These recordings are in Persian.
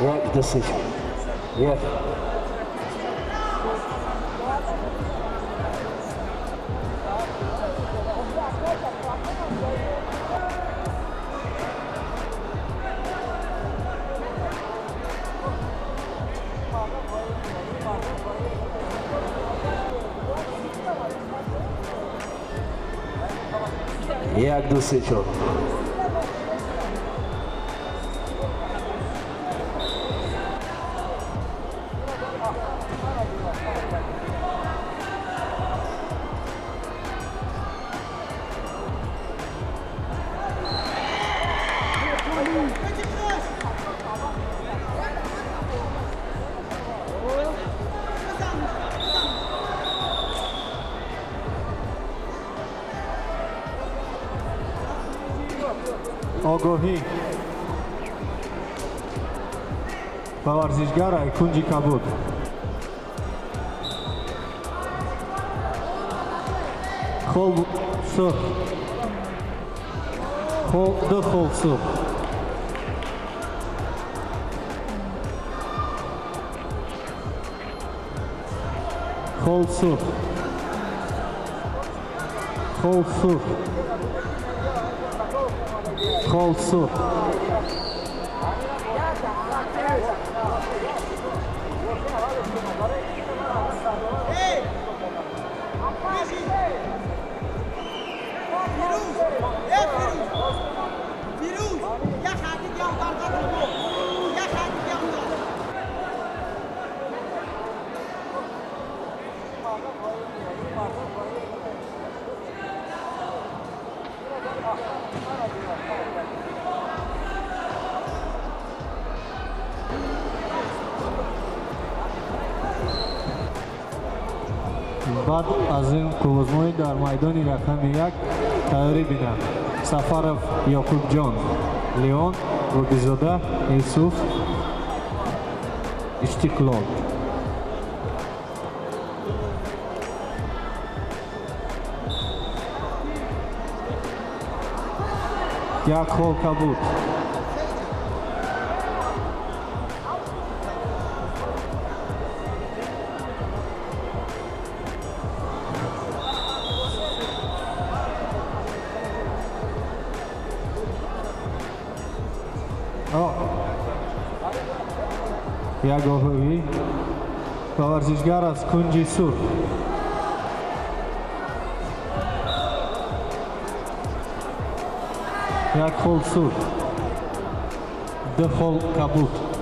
یک decision. یک. یک decision. آگاهی و ورزشگر کنجی کبود خول سرخ دو خول سرخ خول سرخ خول سرخ خول سرخ بعد از این کوزمایی در میدان رقم یک تیاری بینم سفرов یعقوب جان لیون روبیزاده یوسف استقلال یک خول کبود یک آگاهی و ورزشگر از کنجی سرخ یک خول سرخ دو خول کبود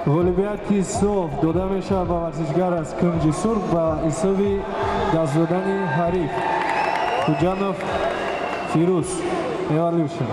غالبیت صاف داده میشه به ورزشگر از کنجی سرخ به حساب دست دادن حریف خوجانوف فیروز ایوالیوشن